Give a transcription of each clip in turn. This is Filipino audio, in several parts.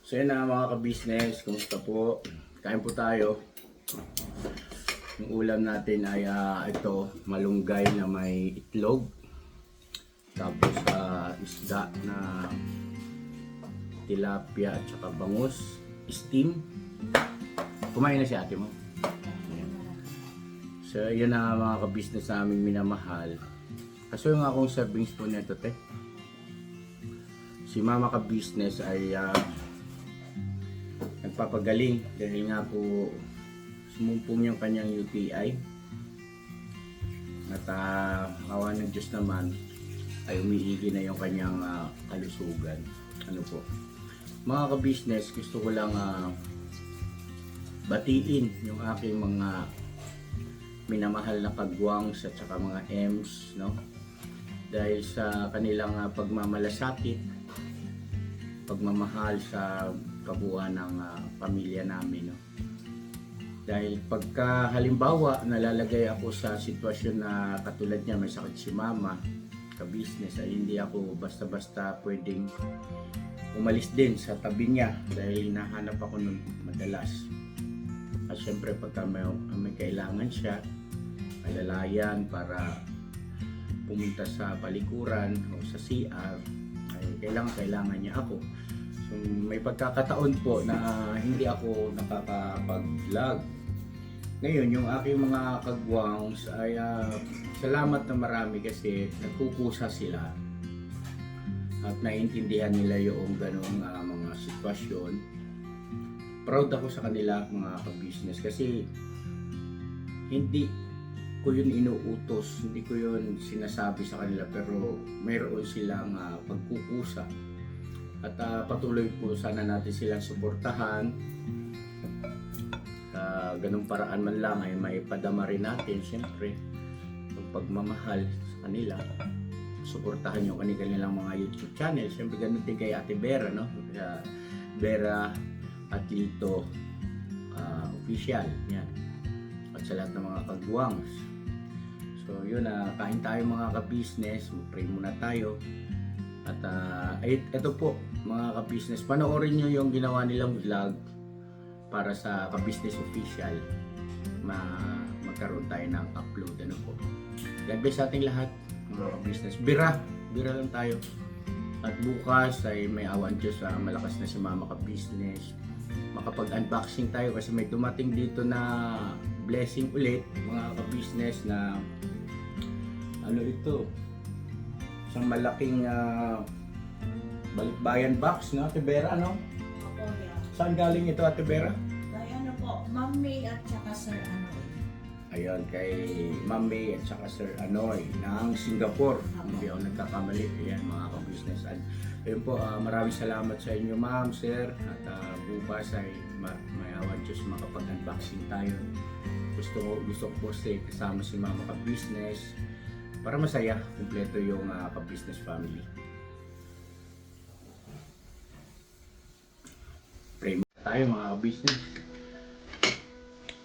So yun na mga ka-business, kumusta po? Kain po tayo. Yung ulam natin ay ito, malunggay na may itlog. Tapos isda na tilapia at saka bangus, steam. Kumain na si ate mo. Ayan. So yun na mga ka-business namin minamahal. Kaso yung akong serving spoon nito te. Si mama ka-business ay nagpapagaling dahil nga po sumumpong yung kanyang UTI at awa ng Diyos naman ay umiigi na yung kanyang kalusugan. Ano po mga ka-business, gusto ko lang batiin yung aking mga minamahal na kagwangs at saka mga M's, no? Dahil sa kanilang pagmamalasakit, pagmamahal sa kabuuan ng pamilya namin, no? Dahil pagka halimbawa nalalagay ako sa sitwasyon na katulad niya, may sakit si mama ka-business, ay hindi ako basta-basta pwedeng umalis din sa tabi niya dahil nahanap ako nun madalas. At syempre pagka may kailangan siya, alalayan para pumunta sa palikuran o sa CR, ay kailangan niya ako. So, may pagkakataon po na hindi ako nakakapag-vlog. Ngayon, yung aking mga kagwangs ay salamat na marami kasi nagkukusa sila at naiintindihan nila yung ganong mga sitwasyon. Proud ako sa kanila mga ka-business kasi hindi ko yun inuutos, hindi ko yun sinasabi sa kanila, pero mayroon silang pagkukusa. At patuloy po sana natin silang suportahan. Ganung paraan man lang ay maipadama rin natin siyempre yung pagmamahal sa kanila. Suportahan yung kanilang mga YouTube channel. Siyempre ganun din kay Ate Vera, no? Vera Atlito Official. Yan. At sa lahat ng mga kagwangs. So yun, kain tayo mga ka-business. Pray muna tayo. At ito po mga ka-business, panoorin nyo yung ginawa nilang vlog para sa ka-business official. Magkaroon tayo ng upload. Ano po. God bless sa ating lahat mga ka-business. Bira lang tayo. At bukas ay may awan Diyos, malakas na si mama ka-business. Makapag-unboxing tayo kasi may dumating dito na blessing ulit mga ka-business na ano ito, isang malaking balikbayan box, no? Ate Vera, no? Opo, yeah. Saan galing ito, Ate Vera? Kaya ano po, Ma'am May at saka Sir Anoy. Ayun, kay Ma'am May at saka Sir Anoy ng Singapore. Hindi ako nagkakamali. Ayan, mga ka-business. Ayun po, maraming salamat sa inyo, Ma'am, Sir. At bukas ay may awan Diyos makapag-unboxing tayo. Gusto ko po kasama si Mama ka-business para masaya, kumpleto yung ka-business family. Pray tayo mga ka-business.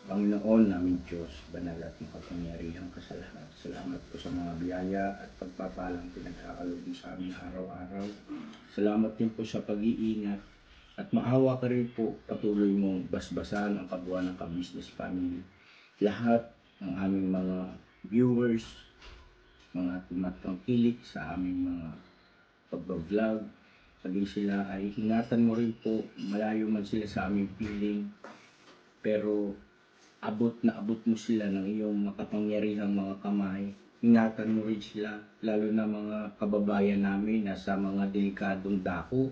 Panginoon namin Diyos, banal at makapangyarihang kasalanan. Salamat po sa mga biyaya at pagpapalang pinagkakaloob sa amin araw-araw. Salamat din po sa pag-iingat at maawa ka rin po patuloy mong basbasan ang kabuuan ng ka-business family. Lahat ng aming mga viewers, mga tumatangkilik sa aming mga pag-vlog, paging sila ay ingatan mo rin po, malayo man sila sa aming piling, pero abot mo sila ng iyong makapangyarihang mga kamay. Ingatan mo rin sila, lalo na mga kababayan namin na sa mga delikadong dako.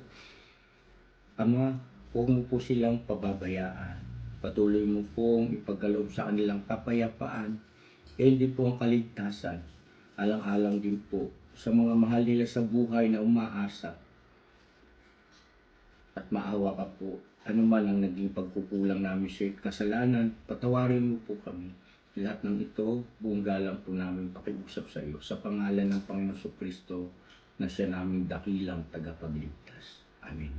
Ama, huwag mo po silang pababayaan. Patuloy mo pong ipagkaloob sa kanilang kapayapaan, hindi po ang kaligtasan. Alang-alang din po sa mga mahal nila sa buhay na umaasa. At maawa ka po, ano man ang naging pagkukulang namin sa kasalanan, patawarin mo po kami. Lahat ng ito, buong galang po namin pakiusap sa iyo. Sa pangalan ng Panginoon Kristo na siya naming dakilang tagapagligtas. Amen.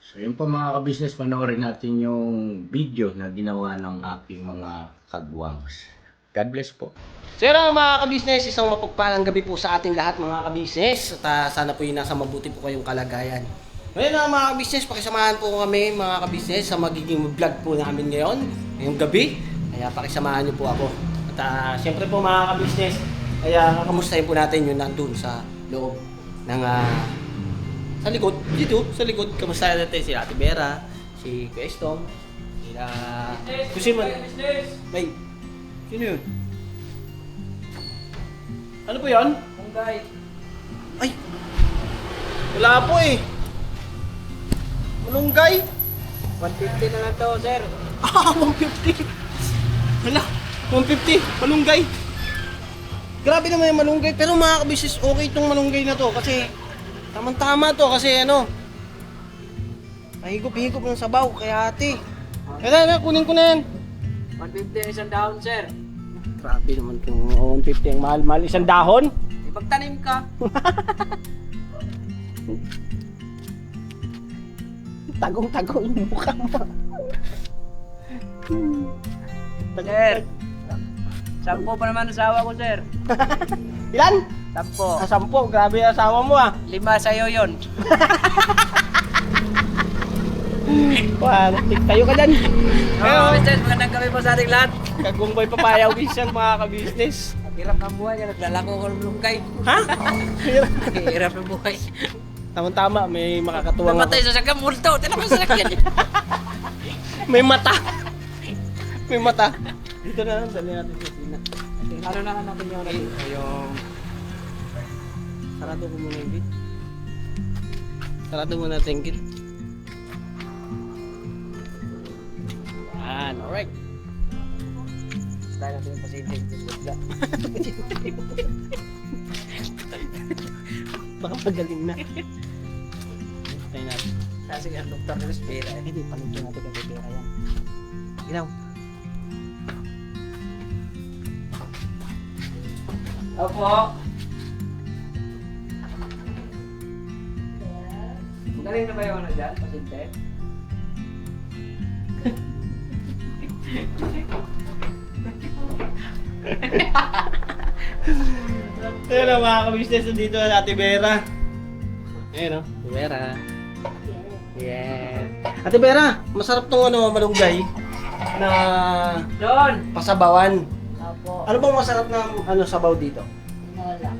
So yun po mga ka-business, panoorin natin yung video na ginawa ng aking mga kagwangs. God bless po. So yun mga ka-business, isang mapagpalang gabi po sa ating lahat mga ka-business. At sana po yung nasa mabuti po kayong kalagayan. Ngayon mga ka-business, pakisamahan po kami mga ka-business sa magiging vlog po namin ngayon, ngayong gabi. Kaya pakisamahan niyo po ako. At siyempre po mga ka-business, kaya kakamustahin po natin yung nandun sa loob ng sa likod, dito, sa likod. Kamustahin natin si Ate Vera, si Kwestong, sila... Kusin man. Ay, sino yun? Ano po yun? Munggay. Ay! Wala po eh! Malunggay! 150 na lang to, sir. 150! Wala! 150! Malunggay! Grabe naman yung malunggay. Pero mga kabisnes, okay itong malunggay na to. Kasi, tamang-tama to. Kasi ano, mahigop-higop ng sabaw. Kaya ate. Kaya kunin ko na yan. 150 isang dahon, sir. Grabe naman itong 150 ang mahal-mahal. Isang dahon? Ipagtanim ka. Tagong-tagong yung mukha mo. Sir. 10 pa naman asawa ko, sir. Ilan? 10. 10. Grabe yung asawa mo ah. 5 sa'yo yun. Wow, tayo ka dyan. Oo, mister. Magandang gabi po sa ating lahat. Kagungboy papaya vision mga ka-business. Hirap ng buhay. Naglalako ko ng lungkay. Ha? Hirap ng buhay. Tama-tama, may makakatuwang Namatay ako. sa sakam, multo. Tinan mo sa sakyan. May mata. May mata. Dito na lang, dali natin sa sina. Ano na natin yung... Sarado ko muna yung gate. Sarado muna natin yung gate. Yan, alright. Tayo natin yung pasyente. Baka magaling na. Tayo natin. Kasi ang doktor na respira. Hindi, panutin natin kay Pera yan. Ginaw. Opo. Galing na ba yung ano dyan, pasyente? Ayun na mga ka-business, dito na Ate Vera. Ayun o, Ate Vera. Yes. Ate Vera, masarap tong ano, malunggay na Doon! pasabawan. Opo. Ano bang masarap na ano sabaw dito? Wala.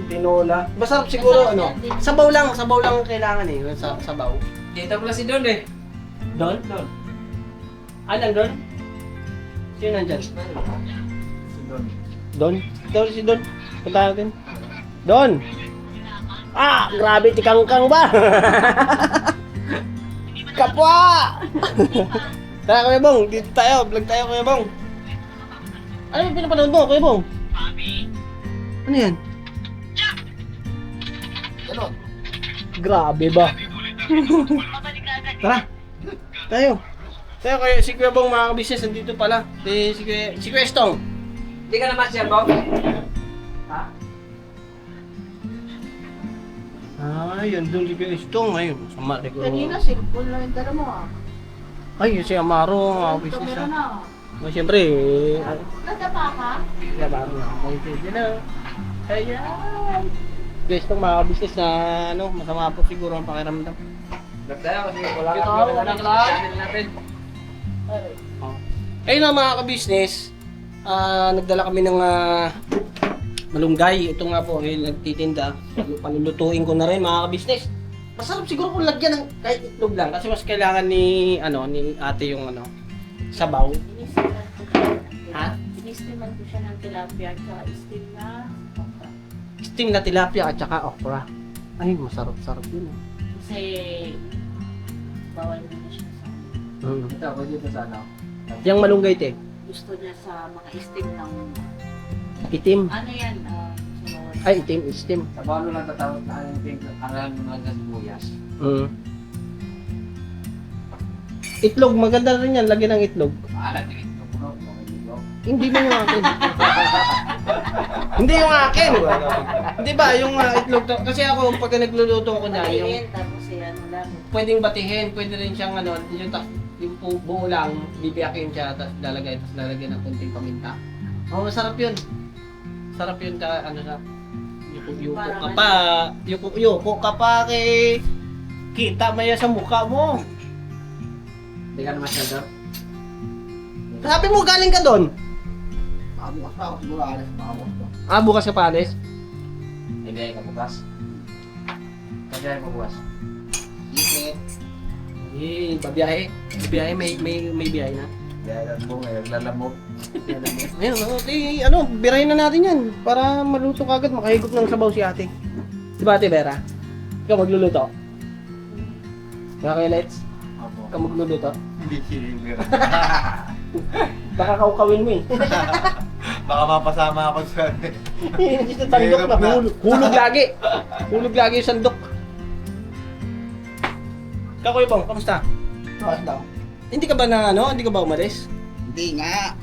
Tinola. Masarap siguro ano. Sabaw lang ang kailangan eh, yung sabaw. Dito pala si Don eh. Don? Don. Ah, nandun? Sino nandyan? Si Don. Don? Don, si Don. Punta natin. Don! Ah! Grabe, tikangkang ba? Kapwa! Tara, Kuya Bong. Dito tayo. Vlog tayo, Kuya Bong. Ano yung pinapanood mo, Kuya Bong? Ano yan? Ganon. Grabe ba? Tara. Tayo. Tayo, si Kuya Bong mga ka-business. Nandito pala. Si Kuya Estong. Hindi ka naman siya, Bob? Ha? Ah, yun doon si Kuya Estong. Ayun, sama siguro. Kanina, simple lang yung dala mo ah. Ay, yun si Amaro, mga business Meron na. na. Siyempre, Nadapa ka? si Amaro na. Ay, hello. Ayan. Guys, itong mga business na ano, masama po siguro ang pakiramdam. Nagtayo kasi wala Ito, kang wala lang ka lang. channel natin. Ayun na mga ka-business, nagdala kami ng malunggay. Ito nga po, nagtitinda. Palulutuin ko na rin mga ka-business. Masarap siguro kung lagyan ng kahit itlog lang kasi mas kailangan ni ate yung sabaw. Inistiman ko siya. Ha? Inistiman ko siya ng tilapia at saka steam na okra. Steam na tilapia at saka okra. Ay, masarap-sarap yun. Kasi bawal mo na siya sa Ito, pwede ito sa ano. Yung malunggay te, gusto niya sa mga steam ng itim. ano yan? Ay, itim, steam. Sa balo lang tatawag na ang pink, ang mga sibuyas. Itlog, maganda rin yan. Lagyan ng itlog. Alam din ito, puno, dito. Hindi mo yung akin. Hindi yung akin. Hindi ba, yung itlog to. Kasi ako, pagka nagluluto ko niya, yung Ayan, tapos ano lang. pwedeng batihin, pwede rin siyang yung buo lang, bibiyakin siya, tapos lalagyan ng konting paminta. Oh, masarap yun. Sarap yun, ano na, Yuko ka pa. Yuko ka pa kay... Kita maya sa mukha mo. Hindi ka naman siya doon. Sabi mo galing ka doon. Bukas pa ako siguro alas. Bukas ka pa alis? Ibigay ka bukas. Ibigay mo bukas. Ikit. Eh, babiyahe. Babiyahe, may biyahe na. Ibigay mo ngayon, lalamog. Ayun, ano, birahin na natin yan. Para maluto kagad, makahigop ng sabaw si ate. Diba ate Vera? Ikaw magluluto? Mga kay Let's? Ikaw magluluto? Hindi sinibir. Baka kaukawin mo eh. Baka mapasama ako sa... Hindi sa sandok na, hulog lagi. Hulog lagi yung sandok. Ikaw Kuya Bong, kamusta? Tawas daw. Hindi ka ba hindi ka ba umalis? Hindi nga.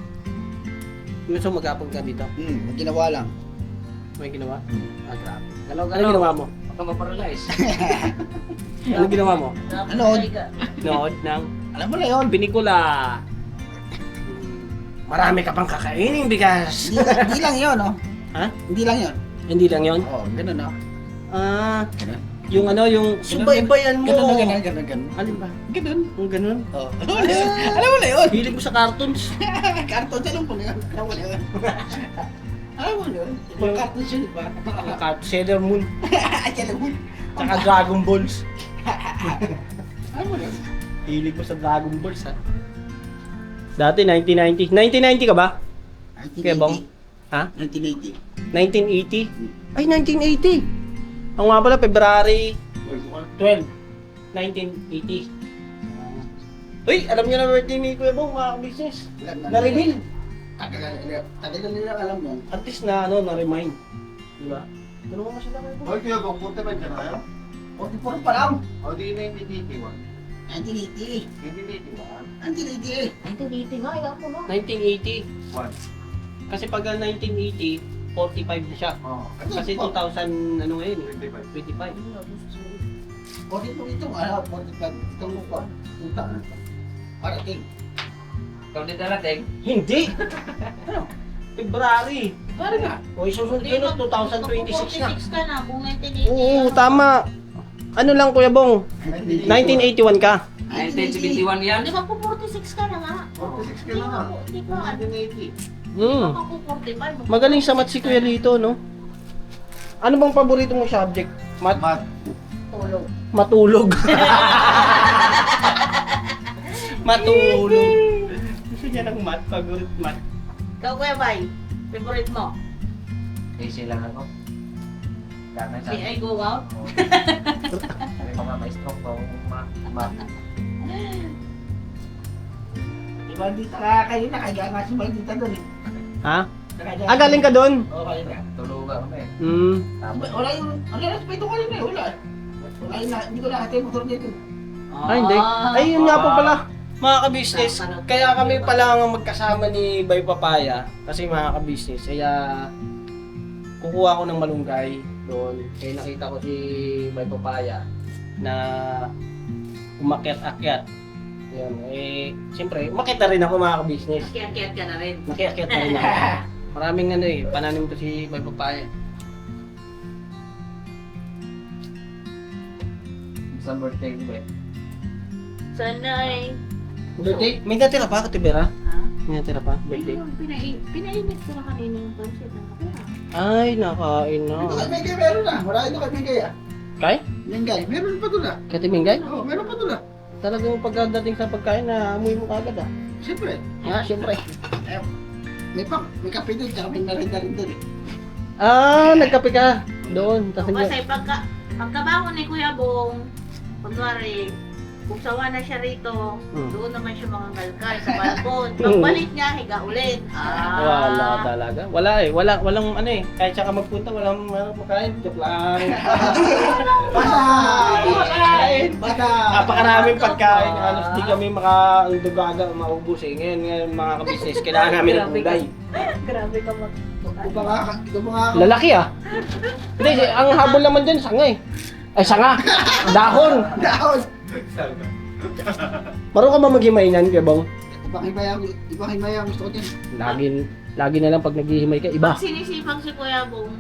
Gusto mo magapag ka dito? May ginawa lang. May ginawa? Grabe. Ano Galaw-galaw. ginawa mo? Baka maparalyze. Ano ginawa mo? Ano? Nood ng Alam mo na yun. pinikula. Marami ka pang kakainin bigas. Hindi lang yun, no? Ha? Hindi lang yun. Hindi lang yon. Oo, ganun, no? Yung yung subaybayan mo. Ganun. Alin ba? Ganun. Yung ganun. Oo. Alam mo na yun. Alam mo na yun. Hilig mo sa cartoons. Cartoon, alam mo na yun. Alam mo na yun. Alam mo na yun. Mga cartoon siya, di ba? Sailor Moon. Ay, alam mo. Tsaka Dragon Balls. Alam mo na yun. Hilig mo sa Dragon Balls ha. Dati 1990. 1990 ka ba? Kaya bang? Ha? 1980. 1980? Ay, 1980! Ang nga pala, February 12, 1980. Uy, alam niyo na birthday ni Kuya Bong, mga business. Na-reveal. Tagal na nila alam mo. At least na-remind. Di ba? Ano mo sila Kuya Bong? Hoy, kuya, kung punta ba dyan kayo? 44 pa lang. O, di 1981. 1980. 1981? 1980. Ito dito nga, ayaw ko na. 1980. One. Kasi pag 1980, 45 na siya. Oo. Kasi 2000, ano ngayon? 25. 25. 44 itong, 45. Itong mukha. Punta na. Parating. Ikaw din darating. Hindi! Ano? February. Pare nga. O susunod Hindi, yun, 2026 na. 46 ka na, kung 1980. Oo, tama. Ano lang Kuya Bong? 1981 ka. 1971 yan. Di ba po 46 ka na nga? 46 ka na nga. Hindi ka. 1980. Hmm. Baka po 45. Magaling sa math si Kuya Lito, no? Ano bang paborito mong subject? Math? Mat. Tulog. Matulog. Matulog. Gusto niya ng math, favorite math. Ikaw, Kuya Bay, favorite mo? Easy lang ako. Kaya Si I go out? May mga maestro ko. Si Maldita ka kayo na. Kaya nga si Maldita doon eh. Ha? Galing ka doon? Oo, kaya nga. Tulugan kami. Hmm. Tapos, Wala yung, ano na, respeto ko rin eh. Wala. Wala yung, hindi ko nakita yung motor dito. Ay, hindi. Ay, yun nga po pala. Mga ka-business, kaya kami pala ang magkasama ni Bay Papaya. Kasi mga ka-business, kaya kukuha ko ng malunggay doon. Kaya nakita ko si Bay Papaya na umakyat-akyat. Yan, siyempre, umakyat na rin ako mga ka-business. Kiyat-kiyat ka na rin. Nakiakyat na rin ako. Maraming pananim ko si Bay Papaya. sa birthday ko eh. Sana ay... Birthday? May natira pa, Katibera? Ha? May natira pa, birthday? Ayun, pinainit ko na kanina yung pansit. Ano kaya? Ay, nakain na. Ito kay Mengay meron na. Wala ito kay Mengay ah. Kay? Mengay, meron pa doon ah. Katimingay? Oo, meron pa doon ah. Talagang pagdating sa pagkain na amoy mo kagad ah. Siyempre. Ha, siyempre. May kape doon, tsaka may merinda rin doon eh. Ah, nagkape ka doon. O, kasi pagkabangon ni Kuya Bong, kunwari, kung sawa na siya rito, doon naman siya mga galgal sa balkon. Pagbalik niya, higa ulit. Wala talaga. Wala eh. Walang ano eh. Kahit siya ka magpunta, walang makain. Joke lang. Bata! Napakaraming pagkain. Halos di kami makadugaga, maubos eh. Ngayon mga kabisnes, kailangan namin ng gulay. Grabe ka mag... Ito mga Lalaki ah. Hindi, ang habol naman dyan, sanga eh. Ay, sanga. Dahon. dahon! Marunong ka ba maghimay niyan, Kuya Bong? Ibang himaya ang gusto ko din. Lagi na lang pag naghihimay ka, iba. Pag sinisipag si Kuya Bong,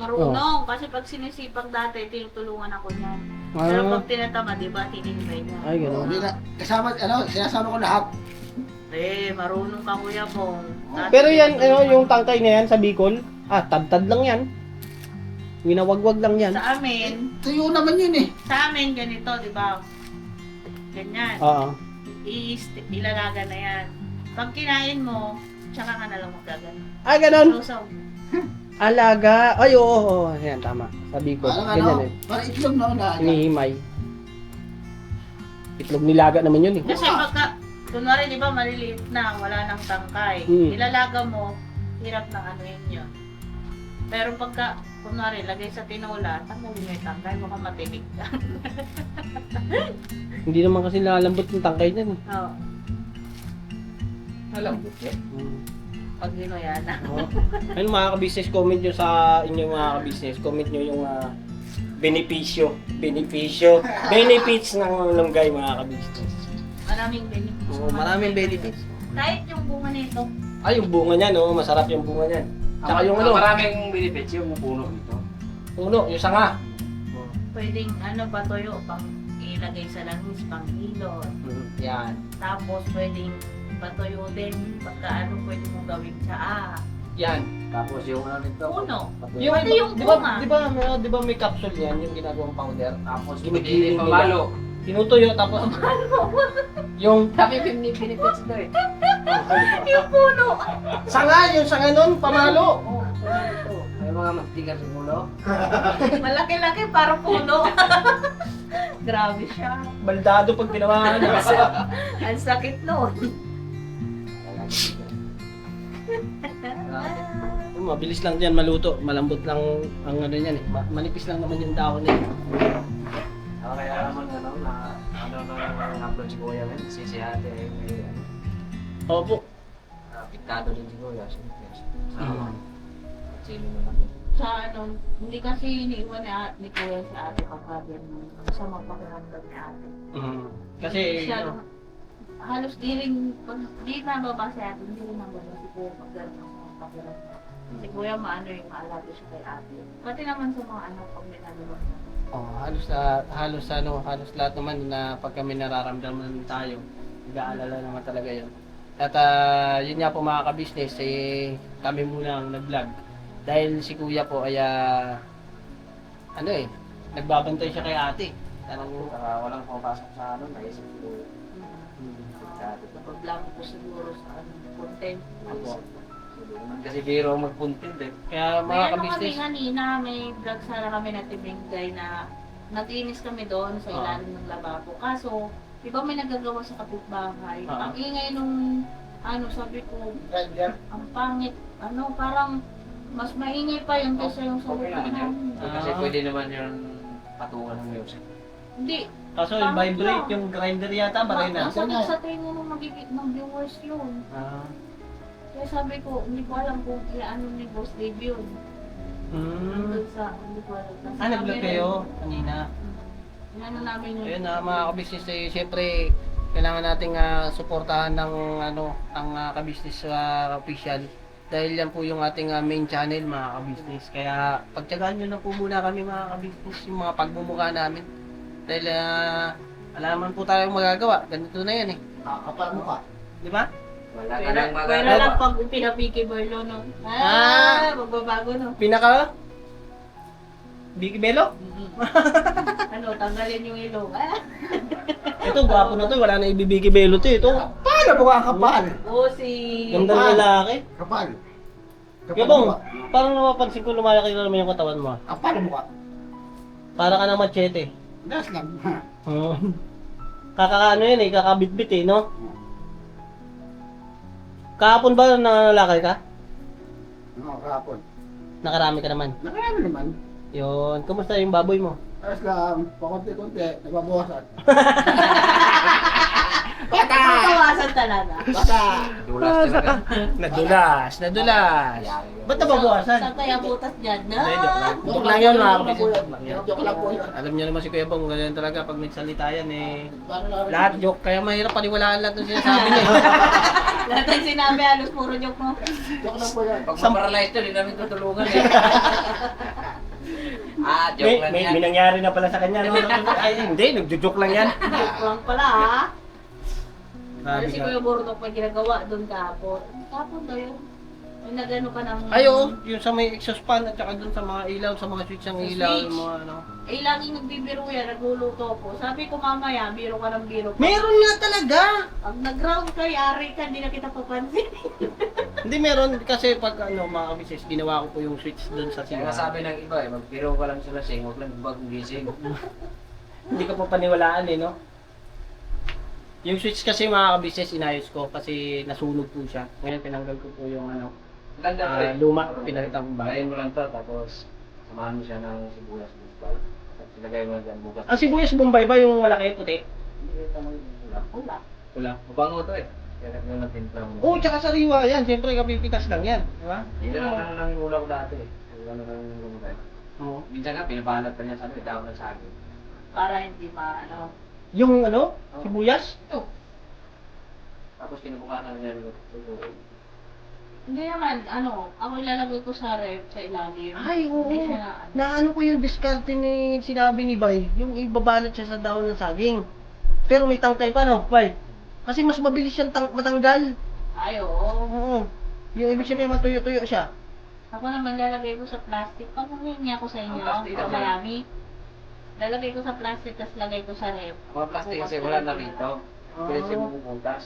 Marunong. Kasi pag sinisipag dati, tinutulungan ako niyan. Pero pag tinatama, di ba, tinitry niya. Ay, Oh, gano'n. hindi na, kasama, sinasama ko lahat. Marunong ka Kuya Bong. Dati Pero yan, tinutulungan yung ko. tangkay na yan sa Bicol, tad-tad lang yan. Winawagwag lang yan. Sa amin, Tuyo naman yun eh. sa amin ganito, di ba? Ganyan. Oo. Ilalaga na yan. Pag kinain mo, tsaka ka na lang magkagano. Ah, ganon. Lusaw. Alaga. Ay, oo. Yan, tama. Sa Bicol. Parang Ganyan ano, eh. parang itlog na una. Hinihimay. Itlog nilaga naman yun eh. Kasi pagka, kunwari di ba maliliit na, wala nang tangkay. Hmm. Ilalaga mo, hirap na ano yun. Pero pagka, kunwari, lagay sa tinola, tanggalin mo yung tangkay, baka matinig ka. Hindi naman kasi lalambot yung tangkay niyan eh. Oo. Malambot yan. Pag ginuya na. Ayun mga ka-business, comment nyo sa inyo mga ka-business. Comment nyo yung benefits ng lunggay mga ka-business. Maraming benefits. Maraming benefits. Kahit yung bunga nito. Ay, yung bunga niyan, oh, masarap yung bunga niyan. Tsaka yung ano, Maraming benefits yung puno nito. puno, yung sanga. Pwedeng patuyo pang ilagay sa langis, pang hilo. Yan. Tapos pwedeng patuyo din pagka pwede mong gawin sa Yan. Tapos yung ano nito. puno. Yung, Pati yung di ba, bunga. di ba may capsule yan, yung ginagawang powder? Tapos Ginigiling hindi nila. pamalo. Tinutuyo, tapos yung Sabi benefits na eh. Yung puno. sanga, yung sanga nun, pamalo. May mga mastigas sa ulo. Malaki-laki para puno. Grabe siya. Baldado pag tinawahan. Ang sakit nun. Mabilis lang yan maluto, malambot lang ang ano niyan eh. Manipis lang naman yung dahon eh. Kaya naman upload si Kuya men. Si ate ay may Opo. pintado din si Kuya. Sino mo lang. Sa hindi kasi iniiwan ni Kuya sa ate pagka sa mapakiramdam ni ate. Kasi Siya, halos di nababa si ate, hindi rin nababa si Kuya pag gano'n ang pakiramdam. Si Kuya maano yung maalaga siya kay ate. Pati naman sa mga anak pag may nalabas na. halos lahat naman na pag kami nararamdaman tayo, nag-aalala naman talaga 'yon. At yun nga po mga ka-business, kami muna ang nag-vlog. Dahil si Kuya po ay nagbabantay siya kay ate. Walang pumapasok sa ano, naisip ko. Napag-vlog ko siguro sa content. Kasi biro magpuntin eh. Kaya May mga kami ka-business, kanina, may vlog sana kami na tibingay na naglinis kami doon sa ilalim ng lababo. Kaso, di ba may nagagawa sa kapitbahay? Ang ingay nung, sabi ko, ang pangit, parang mas maingay pa yun kaysa yung sa Okay lupa naman yun. namin. Kasi pwede naman yung patungan ng music. Hindi. kaso yung vibrate yung grinder yata, baray na. Masakit sa tenga ng magigit ng viewers yun. Kaya sabi ko, hindi ko alam kung ano ni Boss Dave yun. Nandun sa, hindi ko alam. Nag-vlog kayo kanina. Inano namin yun. Ayun mga ka-business, syempre kailangan nating suportahan ng ang ka-business official dahil yan po yung ating main channel mga ka-business. Kaya pagtiyagaan nyo na po muna kami mga ka-business yung mga pagmumukha namin dahil alaman po tayong magagawa. Ganito na yan eh. Kapal mo ka. Di ba? Wala ka Pwera nang pwera lang pag pinapiki Berlo, no? Magbabago, no? Pinaka Biki Belo? Tanggalin yung ilong. Ito, gwapo na to. Wala na ibibigi Belo to. Ito, Paano mo ka kapal? Si... ganda ng lalaki. Kapal. Kaya bong, parang napapansin ko lumalaki na naman yung katawan mo. Kapal mo ka. Para ka ng machete. Das lang. Oo. Kakakaano yan eh, kakabitbit eh, no? Kahapon ba nanlalakay ka? Oo, kahapon. Nakarami ka naman. Nakarami naman. Yun, kumusta yung baboy mo? Ayos lang, pakunti-kunti, nababawasan. Papawasan talaga. Basta, dulas talaga. Nadulas. Ba't nababawasan? Saan kaya butas dyan? Hindi, joke lang. No? Joke lang yun, mga joke lang po yun. Joke lang po yun. Alam niyo naman si Kuya Bong, ganyan talaga pag nagsalita yan eh. Paano na rin? Lahat joke, kaya mahirap paniwalaan lahat ng sinasabi niya. Lahat ng sinabi, halos puro joke mo. Joke lang po yan. Pag ma-paralyze to, hindi namin tutulungan eh. Joke lang yan. may nangyari na pala sa kanya. No? Ay, hindi, nagjo-joke lang yan. Joke lang pala ha. Grabe Kasi ka. Kuya Bordok may ginagawa doon kahapon. Kahapon daw yun. May nagano ka ng... Ay, oo, yung sa may exhaust fan at saka dun sa mga ilaw, sa mga switch ng Sa ilaw, switch. yung mga ano. Eh, laging nagbibiro yan, nagluluto ko. Sabi ko mamaya, biro ka ng biro. Meron nga talaga! Pag nag-ground ka, yari ka, hindi na kita papansin. Hindi meron kasi pag ano, mga kabisnes, ginawa ko po yung switch dun sa Kaya singa. sabi ng iba eh, magbiro ka lang sila sing, huwag lang bagong gising. Hindi ko pa paniwalaan eh, no? Yung switch kasi mga kabisnes, inayos ko kasi nasunog po siya. Ngayon tinanggal ko po yung ano, Ganda luma, pinalitan ko ba? Bahayin mo lang to, tapos samahan mo siya ng sibuyas. Tapos ilagay mo lang dyan bukas. Ang sibuyas bombay ba yung malaki puti? Wala. Wala. Mabango to eh. Kaya nagmula ng timpla mo. Oo, tsaka sariwa yan. Siyempre, kapipitas lang yan. Di ba? Yan ang lang yung ulam dati eh. Ano lang yung ulam dati. Oo. Minsan nga, pinapahanap pa niya sa akin, tawag ng saging. Para hindi maano. Yung ano, sibuyas? Tapos kinubukasan niya yung lutuin. Hindi naman, ano, ako ilalagay ko sa ref, sa ilalim. Ay, oo. Hindi siya na, ano. Naano ko yung diskarte ni sinabi ni Bay, yung ibabanat siya sa dahon ng saging. Pero may tangkay pa, no, Bay? Kasi mas mabilis siyang matanggal. Ay, oo. Oo. Yung ibig sabihin, matuyo-tuyo siya. Ako naman lalagay ko sa plastic. Pag-uwi niya ako sa inyo, Ang plastic sa kasi. marami. Lalagay ko sa plastic, tapos lagay ko sa ref. Mga plastic kasi wala na rito. Pwede siya bumubutas.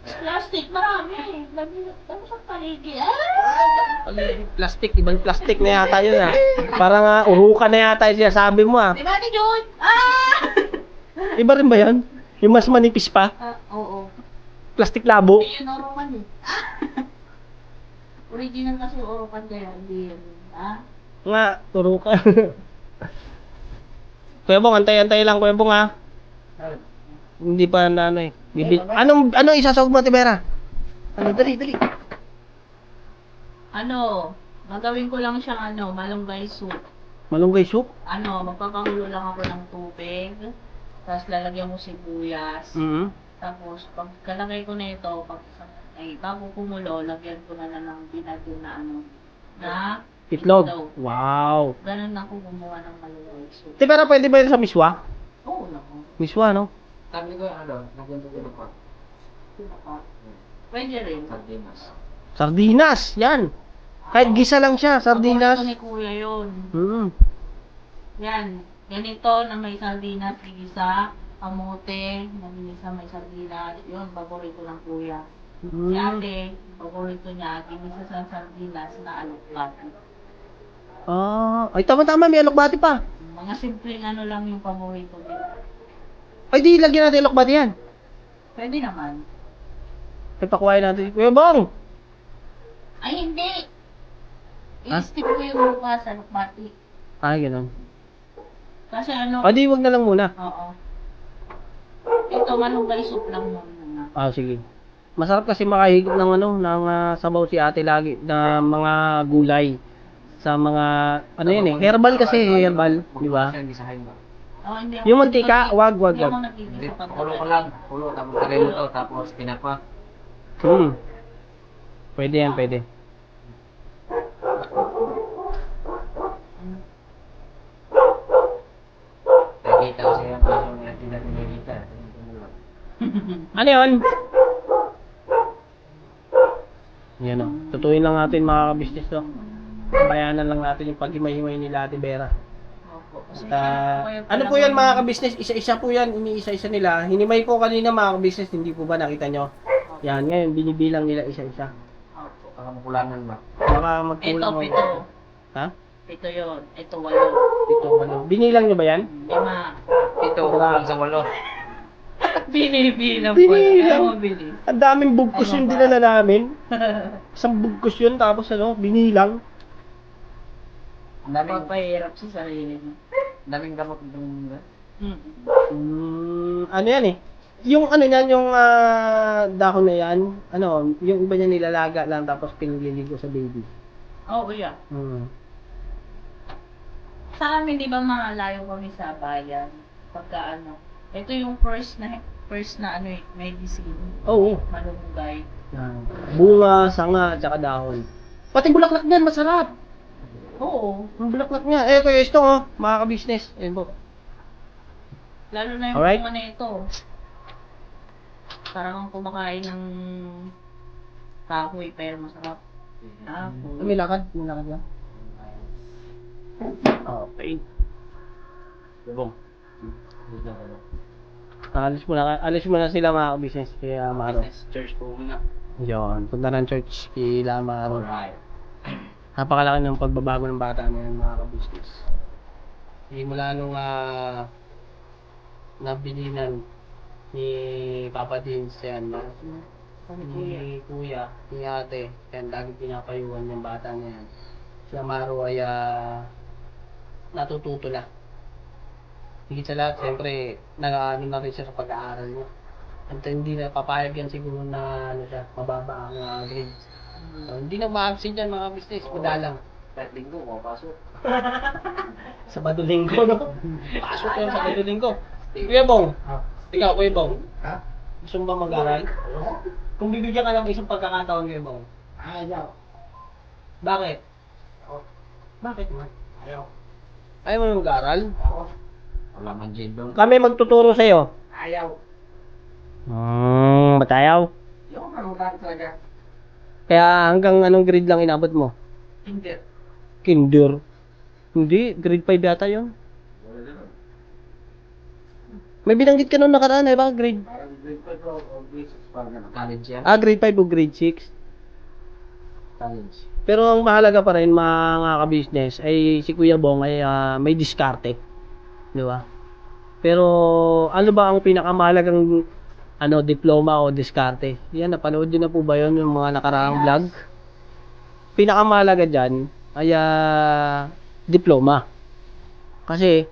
Plastic, marami. Lagay sa paligid. Ah! Plastic, ibang plastic na yata yun ah. Parang urukan na yata yung sinasabi mo ah. Di ba ni Jun? Ah! Iba rin ba yan? Yung mas manipis pa? Oo. Plastic labo? Hindi yun Oropan eh. Original kasi Oropan kaya, hindi yun. Ah? Nga, urukan. Kuya Bong, antay-antay lang Kuya Bong ah. Hindi pa na ano eh. Anong isasawag mo, Tibera? Ano, dali. Ano, magawin ko lang siyang malunggay soup. Malunggay soup? Magpapakulo lang ako ng tubig. Tapos lalagyan mo sibuyas. Mm-hmm. Tapos, pag kalagay ko na ito, bago kumulo, lagyan ko na ng binagyo na Itlog. Itlog. Wow. Ganun ako gumawa ng malunggay soup. Tibera, pwede ba yun sa miswa? Oo naman. Miswa, no? Sabi ko, nagyan ko pa. Pwede rin. Sardinas. Sardinas, yan. Kahit gisa lang siya, sardinas. Paborito ni Kuya yun. Mm. Yan. Ganito na may sardinas, gigisa, kamote, naginisa may sardinas. Yun, paborito ng Kuya. Si ate, paborito niya, ginisa sa sardinas na alukbat. Ay tama-tama, may alokbati pa. Mga simpleng lang yung paborito niya. Ay di, lagyan natin alokbati yan. Pwede naman. Ay, pakuhain natin. Kuya Bong! Ay, hindi! Ha? I-steam ko yung bukas sa alukbati. Ay, ganun. Kasi Di, wag na lang muna. oo. Ito, malunggay soup lang muna. Sige. Masarap kasi makahigop ng ng sabaw si ate lagi na mga gulay. Sa mga, yan herbal kasi, herbal. Di ba? Siya, gisahin ba? Oh, hindi ako Yung mantika, wag. Hindi ako Hindi, nagigisa pag kulo ko lang. Kulo, tapos lagay mo to, tapos pinakwa. Pwede yan, pwede. Nakikita ko siya, kaso nga hindi natin nakikita. Ano yun? Yan o. Tutuin lang natin mga kabisnes to. Bayanan lang natin yung paghimay-himay nila Ate Vera. Opo. At ano po yan mga kabisnes? Isa-isa po yan. Iniisa-isa nila. Hinimay ko kanina mga kabisnes. Hindi po ba nakita nyo? Yan. Ngayon, binibilang nila isa-isa. Opo. Baka makulangan ba? Baka Ito, magkulang. pito. Ha? Ito yun. Ito, walo. Ito, ano? Binilang nyo ba yan? 5. Ito, kulang sa 8. Binibilang po. Binibilang. Ayaw mabili. Ang daming bugkos yung dinala namin. Isang bugkos yun. Tapos binilang. Ang daming, Papahirap sa sarili mo. daming gamot ng Ano yan eh? Yung ano yan, yung dahon na yan, yung iba niya nilalaga lang tapos pinililigo sa baby. Oo, yeah. Sa amin, di ba mga layo kami sa bayan? Pagka ito yung first na medicine. Oo. Malunggay. Yan. Bunga, sanga, at saka dahon. Pati bulaklak niyan, masarap. Oo. Ang bulaklak niya. Eh, kuya Estong, oh. Mga ka-business. Ayun po. Lalo na yung Alright. bunga na ito. Parang kumakain ng kahoy pero masarap. Kahoy. May lakad. May lakad lang. Okay. Bubong. Alis mo na sila mga ka-business. Kaya Maro. Church po muna. Yun. Punta ng church. Kila Maro. Napakalaki ng pagbabago ng bata ngayon mga ka-business. Mula nung nabilinan ni Papa Dins yan, ni Kuya, ni Ate, yan lagi pinapayuhan yung bata na yan. Si Amaro ay natututo na. Higit sa lahat, siyempre, nag-ano na rin siya sa pag-aaral niya. At hindi na papayag yan siguro na mababa ang grades. So, hindi na ma-absent yan mga business, madalang. Kahit linggo, mapasok. Sabado linggo, no? Pasok yun sa Sabado linggo. Kuya Bong, ikaw Kuya Bong, gusto mo ba mag-aral? Kung bibigyan ka ng isang pagkakataon Kuya Bong, Ayaw. bakit? Bakit man? Ayaw. Ayaw mo mag-aral? Wala man dyan doon. Kami magtuturo sa'yo. Ayaw. Batayaw. Yung manuran talaga. Kaya hanggang anong grade lang inabot mo? Hindi. Kinder. Hindi, grade 5 yata yun. May binanggit ka nung nakaraan, eh, baka grade? Parang grade 5 o grade 6 parang ganun. College yan. Grade 5 o grade 6. College. Pero ang mahalaga pa rin mga ka-business ay si Kuya Bong ay may diskarte. Di ba? Pero ano ba ang pinakamahalagang diploma o diskarte? Yan, napanood nyo na po ba yun yung mga nakaraang vlog? Pinakamahalaga dyan ay diploma. Kasi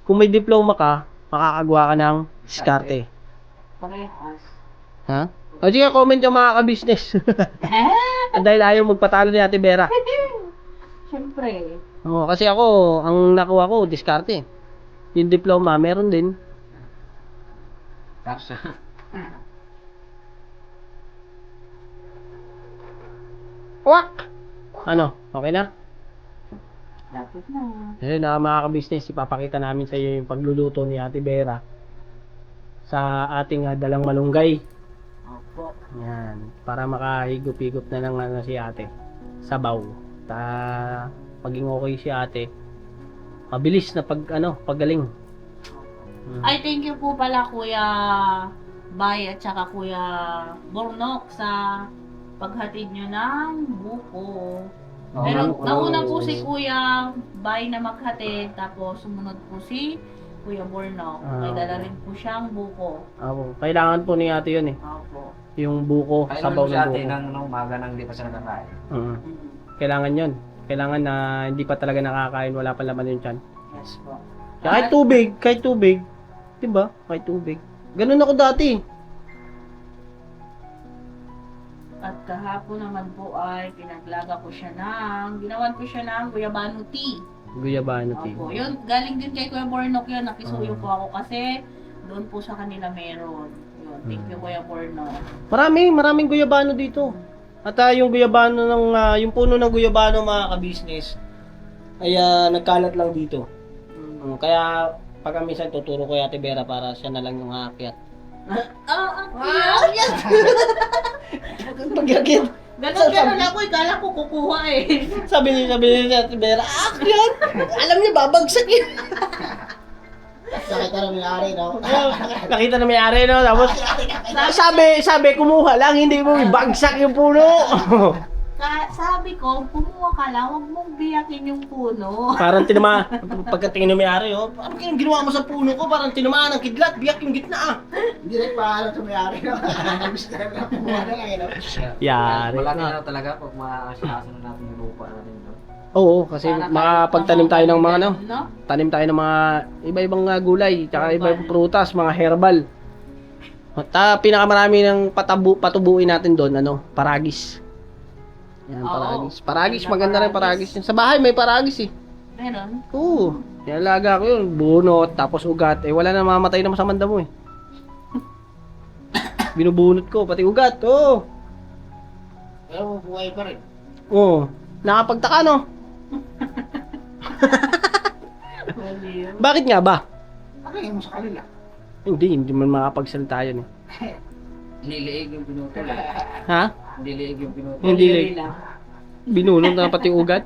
kung may diploma ka, makakagawa ka ng diskarte. Parehas. Ha? O sige, comment yung mga ka-business. Dahil ayaw magpatalo ni Ate Vera. Siyempre. Oo, kasi ako, ang nakuha ko, diskarte. Yung diploma, meron din. Tapos, Wak! Ano? Okay na? Lapit na. Ayun na mga ka-business, ipapakita namin sa iyo yung pagluluto ni Ate Vera sa ating dalang malunggay. Opo. Yan, para makahigop-higop na lang si Ate. Sabaw. Paging okay si Ate, mabilis na paggaling. Ay, thank you po pala Kuya Bay at saka Kuya Bornok sa paghatid nyo ng buko. Pero nauna po si Kuya Bay na maghatid, tapos sumunod po si Kuya Bornok. May dala rin po siyang buko. Kailangan po ni Ate yun eh. Opo. Yung buko, kaya sabaw naman ng si ate buko. nang umaga nang hindi pa siya nakakain. Kailangan yun. Kailangan na hindi pa talaga nakakain, wala pa laman yung tiyan. Yes po. Kahit tubig. Diba? Kahit tubig. Ganun ako dati. At kahapon naman po ay pinaglaga ko siya ginawan ko siya ng guyabano tea. Guyabano tea. Opo, yun, galing din kay Kuya Bornok yun, nakisuyo po ako kasi doon po sa kanila meron. Yun, thank you Kuya Bornok. Maraming guyabano dito. At yung guyabano yung puno ng guyabano mga ka-business ay nagkalat lang dito. Kaya pag minsan tuturo ko yung Ate Vera para siya na lang yung aakyat. Yes! Pag-akyat, Ganun ako, ikala ko kukuha eh. sabi niya si Ate Vera, aakyat! Alam niya, babagsak yun. Nakita na may-ari, no? Nakita na may-ari, no? Tapos, sabi, kumuha lang, hindi mo ibagsak yung puno. Sabi ko, kumuha ka lang, huwag mong biyakin yung puno. Parang pagkatingin ng may-ari, parang ginawa mo sa puno ko, parang tinamaan ng kidlat, biyak yung gitna, Hindi rin paalam sa may-ari, no? Gusto na lang kumuha na lang, no? Yari Malaki na. na talaga pag maasikaso na natin yung lupa natin. No? Oo, kasi makapagtanim tayo ng mga No? tanim tayo ng mga iba-ibang gulay, tsaka iba-ibang prutas, mga herbal. At pinakamarami ng patubuin natin doon, paragis. Yan, paragis. Paragis, maganda rin paragis. Sa bahay may paragis eh. Meron? Oo. Nialaga ko yun, bunot, tapos ugat. Wala na mamamatay na masamang damo eh. Binubunot ko, pati ugat, oo. Pero buhay pa rin. Oo. Nakapagtaka no? Baliw. Bakit nga ba? Ano mo sa kanila? Hindi man makapagsalita yun eh. Hindi liig yung pinutol. Ha? Hindi liig yung pinutol. Hindi Baliw like, lang. binunod na pati ugat.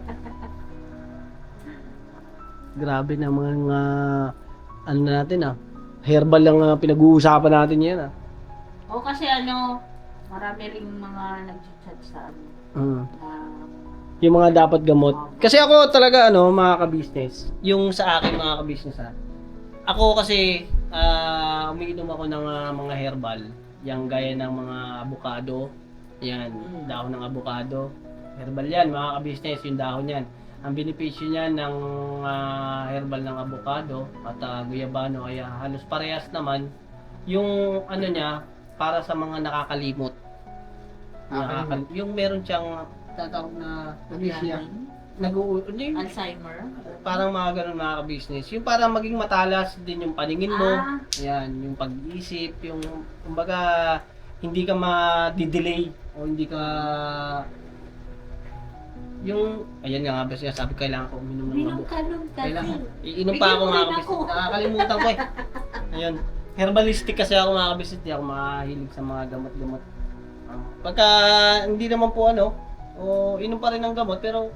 Grabe na mga ano natin ah. Herbal lang pinag-uusapan natin yan ah. O kasi ano, marami ring mga nag-chat sa ano. Mm. Na, Yung mga dapat gamot. Kasi ako talaga ano, mga ka-business, yung sa akin mga ka-business ha. Ako kasi umiinom ako ng mga herbal, yung gaya ng mga avocado, yan, dahon ng avocado. Herbal yan mga ka-business, yung dahon yan. Ang benepisyo niyan ng herbal ng avocado at guyabano ay halos parehas naman. Yung ano niya, para sa mga nakakalimot. Yung meron siyang tatawag na Alzheimer. parang mga ganun mga ka-business. Yung parang maging matalas din yung paningin mo. Ah. Ayan, yung pag-iisip, yung kumbaga hindi ka ma-delay o hindi ka yung ayan nga ba siya sabi kailangan ko uminom ng Minom abo. ka nun Kailangan. kasi. Iinom pa ako Bigyan mo mga rin ka-business. ako. Nakakalimutan ko eh. Ayun. Herbalistic kasi ako mga ka-business. Di ako mahilig sa mga gamot-gamot. Pagka hindi naman po ano, o inom pa rin ng gamot pero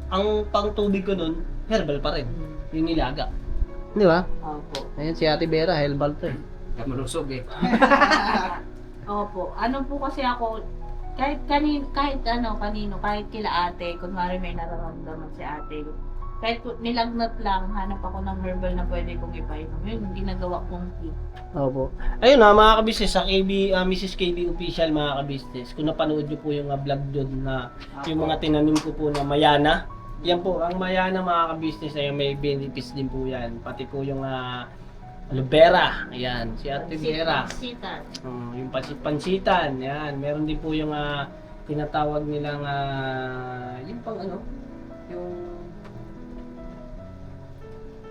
ang pang-tubig ko nun, herbal pa rin. Yung nilaga. Di ba? Opo. Ayun si Ate Vera, herbal to eh. Kaya malusog eh. Opo. Ano po kasi ako, kahit kanino, kahit kila ate, kunwari may nararamdaman si ate, kahit nilagnat lang, hanap ako ng herbal na pwede kong ipainom. Yun, yung ginagawa kong tea. Opo. Ayun na mga kabisnes, sa KB, Mrs. KB Official mga kabisnes, kung napanood nyo po yung vlog doon na yung mga tinanim ko po na mayana, yan po, ang mayana mga kabisnes ay may benefits din po yan. Pati po yung aloe vera, ayan, si Ate Vera. Sitan. Yung pansitan, yan. Meron din po yung tinatawag nilang yung pang ano, yung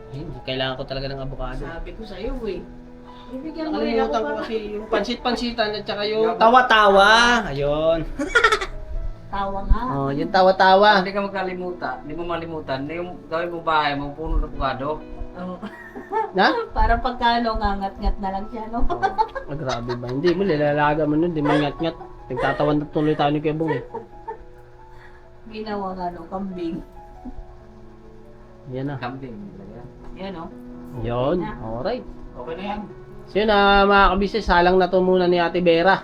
hindi, kailangan ko talaga ng avocado. Sabi ko sa'yo eh. Ibigyan mo rin ako Nakalimutan ko para kasi yung pansit-pansitan at saka yung tawa-tawa. Ayun. tawa nga. Oh, yung tawa-tawa. Hindi ka magkalimutan. Hindi mo malimutan. Yung gawin mo bahay mo, puno ng avocado. Oh. Na? Para pagkano ngangat-ngat na lang siya, no? Grabe ba? Hindi mo, lilalaga mo nun. Di mangat-ngat. Nagtatawan na tuloy tayo ni Kuya Bong eh. Ginawa nga no, kambing. Yan na. Kambing. Yan, no? Yun. Alright. Okay na yan. So yun mga kabisnes, salang na to muna ni Ate Vera.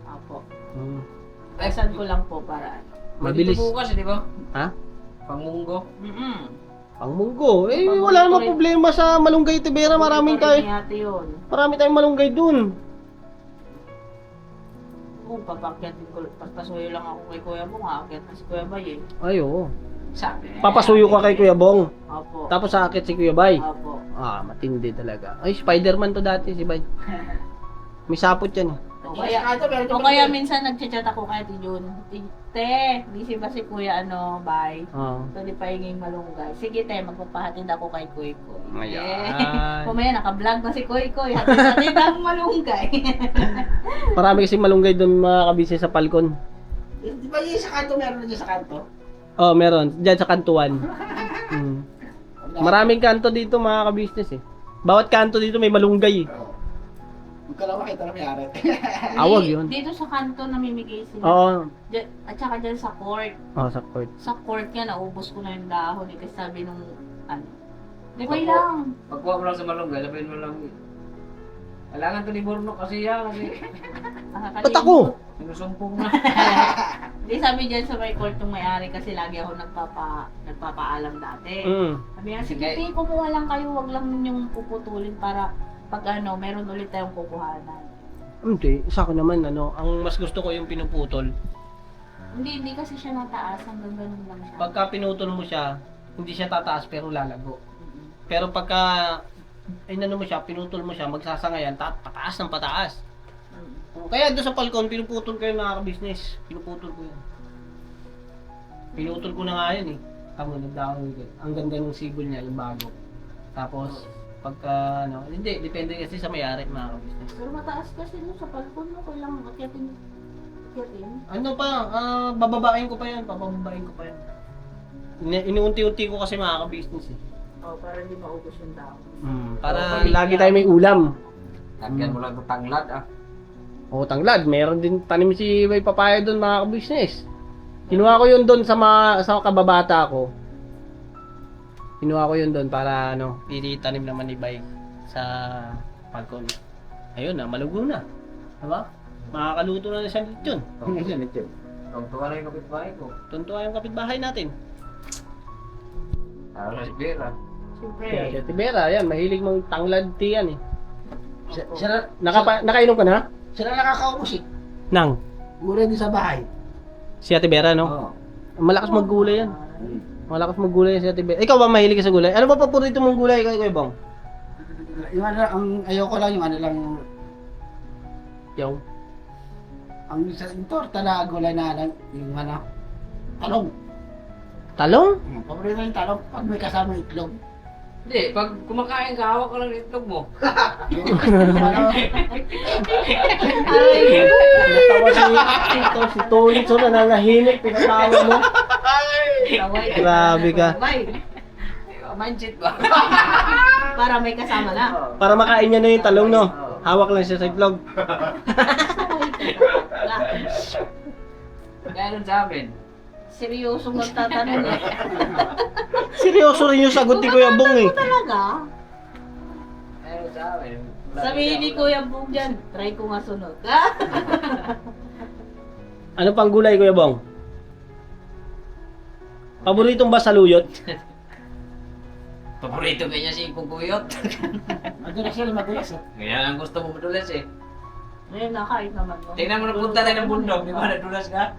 Apo. Hmm. Pesan ko lang po para ano. Mabilis. Dito bukas, di ba? Ha? Pangmunggo. Pangmunggo. Eh, wala namang problema sa malunggay, Ate Vera. Maraming tayo. yun. Marami tayong malunggay dun. Oo, papakyatin ko. Paspasuyo lang ako kay Kuya Bong. Aakyat na si Kuya Bay eh. Ay, oo. Sabi. Papasuyo ka kay Kuya Bong. Apo. Tapos sakit si Kuya Bay. Apo. Matindi talaga. Ay, Spider-Man to dati si Bay. May sapot yan eh. O kaya minsan nagchat-chat ako kay Ate Jun. Te, busy ba si Kuya Bay? Oo. Pwede pa hinging malunggay. Sige te, magpapahatid ako kay Kuy Kuy. Ayan. Mamaya naka-vlog na si Kuy Kuy. Hatid ang malunggay. Marami kasi malunggay doon mga kabisnes sa Falcon. Di ba yung sa kanto, meron na dyan sa kanto? Oh, meron. Diyan sa kantuan. Maraming kanto dito mga kabisnes eh. Bawat kanto dito may malunggay eh. Magkalawa kayo na may arat. Awag yun. Dito sa kanto namimigay sila. Oo. At saka dyan sa court. Oh, sa court. Sa court nga, naubos ko na yung dahon eh. Kasi sabi nung, ano, okay lang. Pagkuha mo lang sa malunggay, labayin mo lang. Kailangan ito ni Borno kasi yan. Kasi Ba't ako? sinusumpong na. Hindi sabi dyan sa may court yung may-ari kasi lagi ako nagpapaalam dati. Sabi niya, sige, Sige. kumuha lang kayo, wag lang ninyong puputulin para pag ano, meron ulit tayong kukuhanan. Hindi. Sa akin naman, ang mas gusto ko yung pinuputol. Hindi kasi siya nataas, hanggang ganun lang siya. Pagka pinutol mo siya, hindi siya tataas pero lalago. Pero pagka mo siya, pinutol mo siya, magsasangayan, pataas ng pataas. Kaya doon sa Falcon, pinuputol ko yung mga ka-business. Pinuputol ko yan. Pinutol ko na nga yan eh. Tama, nagdahon ko. Ang ganda ng sibol niya, yung bago. Tapos, pagka, hindi, depende kasi sa may-ari mga ka-business. Pero mataas kasi no, sa balkon mo, kailangan akyatin. Ano pa, bababain ko pa yan, papababain ko pa yan. Inuunti-unti ko kasi mga ka-business eh. Para hindi maubos yung tao. Para lagi tayo may ulam. Lagyan mo lang ng tanglad ah. O tanglad, meron din tanim si may papaya doon mga ka-business. Kinuha ko yun doon sa kababata ko. Kinuha ko yun doon para ititanim naman ni Bay sa balcony. Ayun na, malugo na. Diba? Makakaluto na siya dito yun. Tungtuwa na yung kapitbahay ko. Tuntua yung kapitbahay natin. Tara na si Vera. Siyempre. Si Ate Vera, yan, mahilig mong tanglad tea yan eh. Siya Nakainom ka na? na nakakaubos eh. Nang? Gulay din sa bahay. Si Ate Vera, no? Oo. Malakas maggulay yan. Malakas maggulay yan si Ate Vera. Ikaw ba mahilig ka sa gulay? Ano ba paborito mong gulay kay Bong? Yung ano, ang ayoko lang yung ano lang, Yung? ang yung torta na gulay na lang, yung ano, talong. Talong? Paborito yung talong pag may kasama itlog. Hindi, pag kumakain ka, hawak ka lang ng itlog mo. Yung ano, Natawa si Tony, so nananahimik, pinatawa mo. Grabe ka. Manjit ba? Para may kasama na. Para makain niya na yung talong, no? Hawak lang siya sa itlog. Meron sa amin. Seryosong magtatanong eh. Seryoso rin yung sagot ni Kuya Bong eh. Talaga? Meron sa amin. Sabihin ni Kuya Bong dyan, try ko nga sunod. Ano pang gulay, Kuya Bong? Paboritong ba saluyot? Paborito kanya si Kukuyot. madulas yan, madulas eh. Ganyan ang gusto mo madulas eh. Ngayon nakahit naman mo. Tingnan mo na punta tayo ng bundok, di ba? Nadulas ka?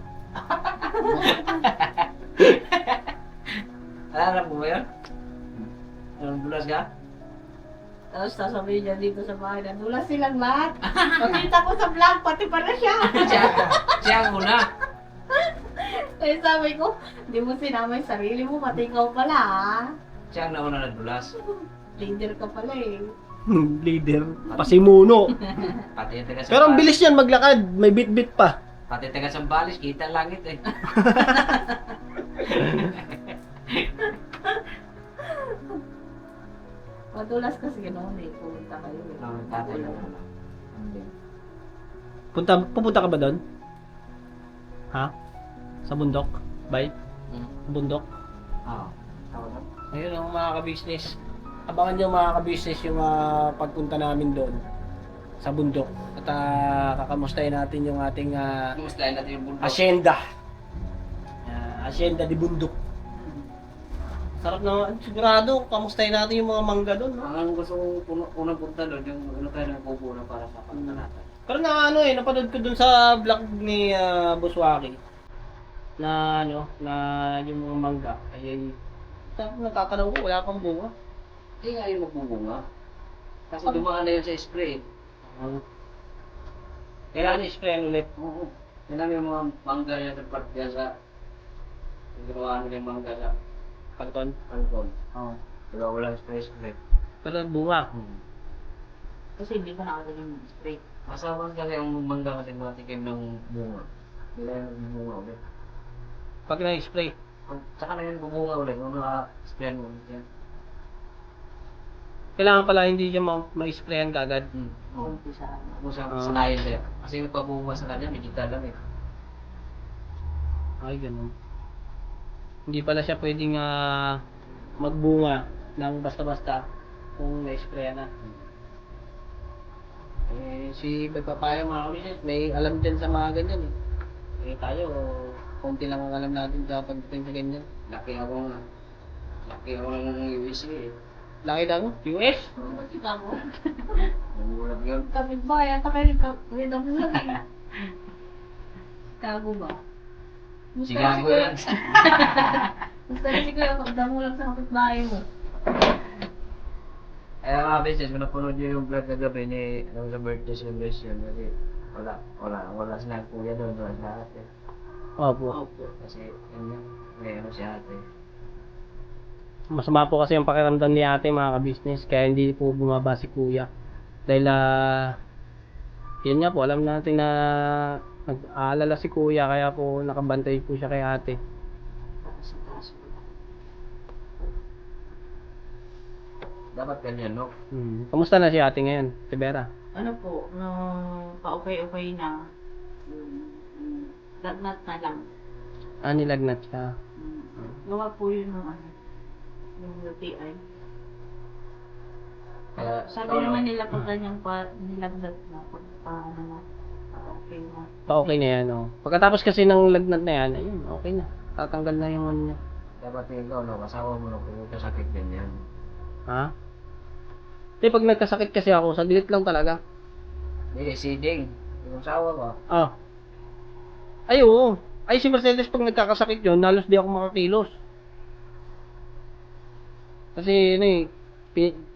Alam mo ba yun? Nadulas ka? Tapos sasabihin niya dito sa bahay na dulas silang lahat. Makita ko sa vlog, pati pala siya. Siya muna. Kaya sabi ko, di mo sinama yung sarili mo, pati ikaw pala ah. Siya ang nauna nadulas. Leader ka pala eh. Leader. Pasimuno. Pati yung taga Pero ang bilis yan maglakad. May bit-bit pa. Pati taga Sambales, kita ang langit eh. Madulas kasi ganoon eh, pumunta kayo eh. Tatay lang. Pupunta ka ba doon? Ha? Sa bundok? Bay? Bundok? Oo. Ayun ang mga ka-business. Abangan nyo mga ka-business yung pagpunta namin doon sa bundok. At kakamustahin natin yung ating Kumustahin natin yung bundok. asyenda. Asyenda di bundok. Sarap na, sigurado, kamustahin natin yung mga mangga doon. No? Ang gusto kong unang punta doon, yung ano tayo ng pupuno para sa pantanatan. Pero napanood ko doon sa vlog ni Buswaki na na yung mga mangga ay nagtatanong ko, wala pang bunga. Hindi nga yung magbubunga. Kasi dumaan na yun sa spray. Kailangan i-sprayan ulit. Oo. Yan lang yung mga mangga niya sa part niya sa ginawa nila yung mangga sa Pagton. Alcon. Oo. Diba walang spray. Pero bunga. Kasi hindi pa nakagaling yung spray. Masama kasi ang mangga kasi matikim ng bunga. Hindi na yung bunga ulit. Pag na-spray. Tsaka na yun bubunga ulit kung naka-spray mo ulit yan. Kailangan pala hindi siya ma-sprayan kagad. Oo. Umpisa. Kung sanayin siya. Kasi yung pabunga sa kanya, digital lang eh. Ay, ganun. Hindi pala siya pwedeng magbunga ng basta-basta kung na-sprayan na. Si Pagpapaya mga kamisis, may alam din sa mga ganyan eh. Tayo, konti lang ang alam natin sa pagdating sa ganyan. Laki ako ng USA eh. Laki lang, US? Kita mo? Namulag yun. Kami ba? Yan ka kayo ng vlog eh. Kago ba? Sigago yan. Gusto rin si Kuya, magdamo lang sa kapitbahay mo. Eh mga business, kung napanood nyo yung vlog kagabi ni sa birthday celebration, kasi wala sila kuya doon, wala sila ate. Opo. Kasi yun yung may ano si ate. Masama po kasi yung pakiramdam ni ate mga ka-business, kaya hindi po bumaba si kuya. Dahil yun nga po, alam natin na nag-aalala si kuya, kaya po nakabantay po siya kay ate. Dapat ganyan, no? Kamusta na si ate ngayon, Ate Vera? Ano po, pa-okay-okay na. Lagnat na lang. Nilagnat siya. Gawa po yun ng ano, yung UTI. Kaya, Sabi naman nila pag ganyan pa, nilagnat na, pag ano na, okay na. Okay na yan, oh. Pagkatapos kasi ng lagnat na yan, ayun, okay na. Tatanggal na yung ano niya. dapat ikaw, no? Kasama mo na kung kasakit ganyan. Ha? Hindi, pag nagkasakit kasi ako, saglit lang talaga. Hindi, siding. Yung asawa ko. Ah. Ay, oo. Ay, si Mercedes pag nagkakasakit yun, halos di ako makakilos. Kasi, ano eh,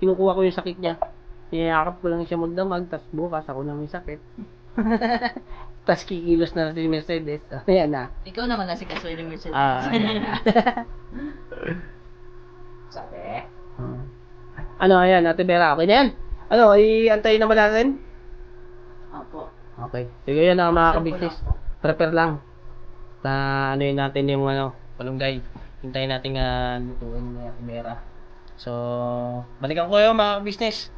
kinukuha ko yung sakit niya. Niyakap ko lang siya magdamag, tas bukas ako na may sakit. Tas kikilos na natin si Mercedes. Ayan na. Ikaw naman kasi kasuhin ni Mercedes. Ayan. Sabi? Ano, ayan, Ate Vera, okay na yan? Ano, i-antayin naman natin? Opo. Okay. Sige yan ang mga kabigtis. Prepare lang. Ano yun natin yung ano, palunggay. Hintayin natin lutuin ni Ate Vera. So, balikan ko yung mga business.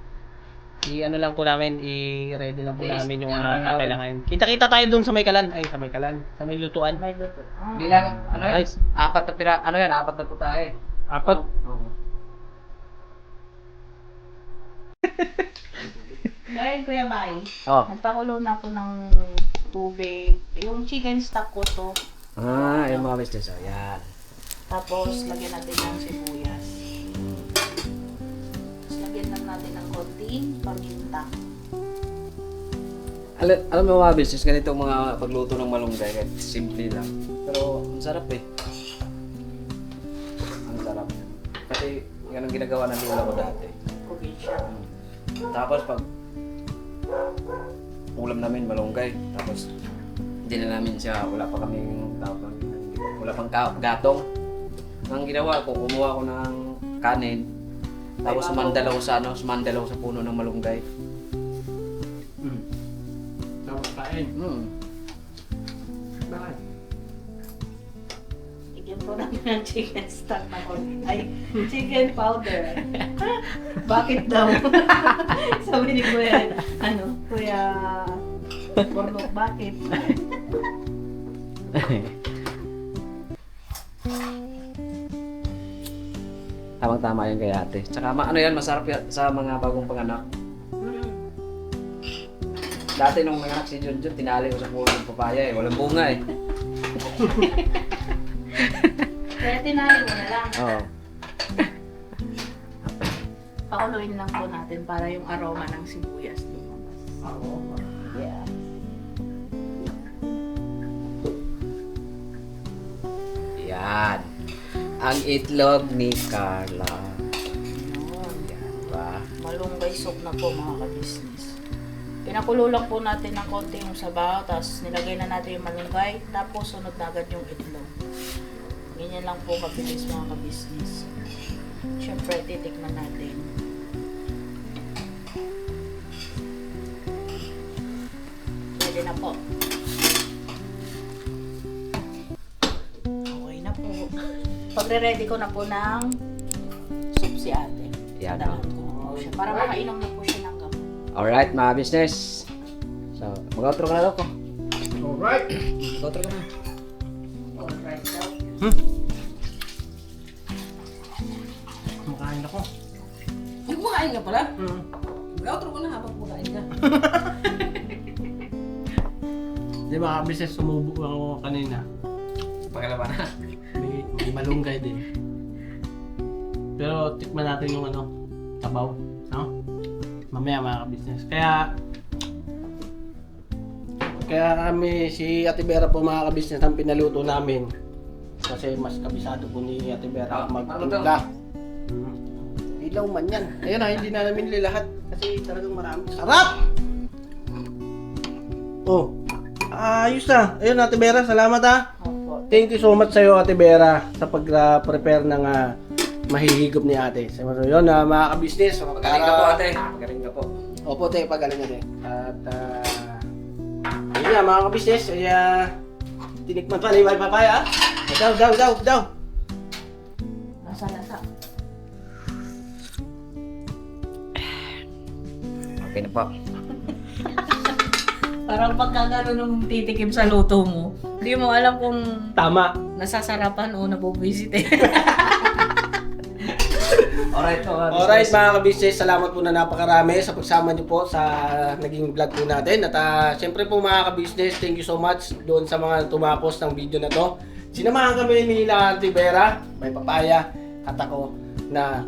I-ano lang po namin, i-ready lang po namin yung kailangan. Kita-kita tayo dun sa may kalan. Ay, sa may kalan. Sa may lutuan. May luto. Hindi lang, ano yan? Ay, Apat na putahe. apat. Ngayon, Kuya Mai, Oh. nagpakulo na ako ng tubig. Yung chicken stock ko to. Yung mga business. Yan. Tapos, lagyan natin ng sibuyas. Tapos, lagyan lang natin ng konting paminta. Alam mo mga business, ganito ang mga pagluto ng malunggay. Kahit simple lang. Pero, ang sarap eh. Ang sarap. Kasi, yan ang ginagawa ng lola ko dati. Probinsya. Tapos pag ulam namin malunggay, tapos hindi na namin siya, wala pa kaming tawag, wala pang gatong. Ang ginawa ko, kumuha ko ng kanin, tapos sumandalaw sa puno ng malunggay. Tapos kain. Bakit? Bigyan ko namin ng chicken stock na ay, chicken powder. Bakit daw? Sabi ni Kuya, Kuya Bornok, bakit? Tamang-tama yun kay ate. Tsaka ano yan, masarap yan sa mga bagong panganak. Dati nung nanganak si Junjun, tinali ko sa puno ng papaya eh. Walang bunga eh. Kaya tinali mo na lang. Oo. Pakuluin lang po natin para yung aroma ng sibuyas lumabas. Yeah. Yan. Ang itlog ni Carla. Yun. Yan ba? Malunggay soup na po mga ka-business. Pinakulo lang po natin ng konti yung sabaw, tapos nilagay na natin yung malunggay, tapos sunod na agad yung itlog. Ganyan lang po kabilis mga ka-business. Siyempre, titikman natin. Pwede na po. Okay na po. Pagre-ready ko na po ng soup si ate. Yan. Dalahan ko na po siya. Para makainom na po siya ng gamot. Alright mga business. So, mag-outro ka na daw ko. Alright. Mag-outro ka na. Alright daw. Kumakain ako. Ay, kumakain ka pala? Mm. Outro ko na habang kumakain ka. Di ba, kabis sumubo ako kanina. Pagkalaban na. May malunggay din. Pero tikman natin yung sabaw. No? Mamaya mga ka-business. Kaya kami, si Ate Vera po mga ka-business ang pinaluto namin. Kasi mas kabisado po ni Ate Vera magtimpla. Ilaw man yan. Ayun na, hindi na namin lilahat. Kasi talagang marami. Sarap! Oh, ayos na. Ayun Ate Vera, salamat ha. Opo. Thank you so much sa'yo, Ate Vera, sa pag-prepare ng mahihigop ni ate. So, yun, mga ka-business. Magaling ka po ate. Magaling ka po. Opo, te, pagaling na, te. At, yun nga, mga ka-business, ay, tinikman pa, liwal papaya, Daw. Lasa-lasa. Okay na po. Parang pagka gano'n nung titikim sa luto mo, hindi mo alam kung Tama. nasasarapan o nabubisit eh. Alright po. Alright mga kabisnes, salamat po na napakarami sa pagsama niyo po sa naging vlog po natin. At syempre po mga kabisnes, thank you so much doon sa mga tumapos ng video na to. Sinamahan kami ni Auntie Vera, may papaya, at ako na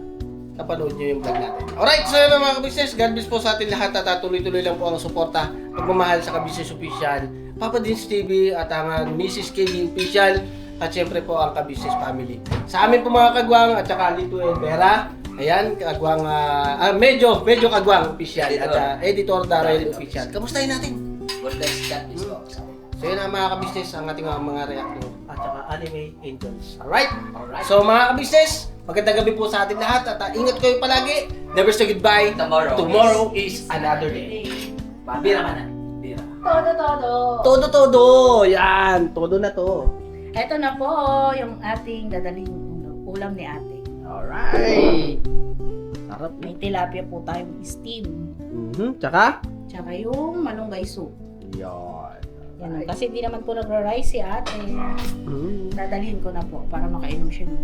napanood niyo yung vlog natin. Alright, so yun lang mga kabisnes, God bless po sa atin lahat at tuloy-tuloy lang po ang suporta, pagmamahal sa Kabisnes Official, Papa Dins TV at ang Mrs. KB Official at syempre po ang Kabisnes Family. Sa amin po mga kagwang at saka Lito and Vera, ayan, kagwang, medyo kagwang official at Editor Darrell Official. Kamustahin natin? Good luck, God bless po. So yun ang mga kabisnes, ang ating mga reactor at saka anime angels. Alright? So mga kabisnes, magandang gabi po sa ating lahat at ingat kayo palagi. Never say goodbye. Tomorrow is another day. Bira ka na. Bira. Todo. Todo. Yan. Todo na to. Eto na po yung ating dadaling ulam ni ate. Alright. Sarap. May tilapia po tayong steam. Tsaka? Tsaka yung malunggay soup. Yan. Yan, kasi hindi naman po nagra-rice si ate. Dadalhin ko na po para makainom siya ng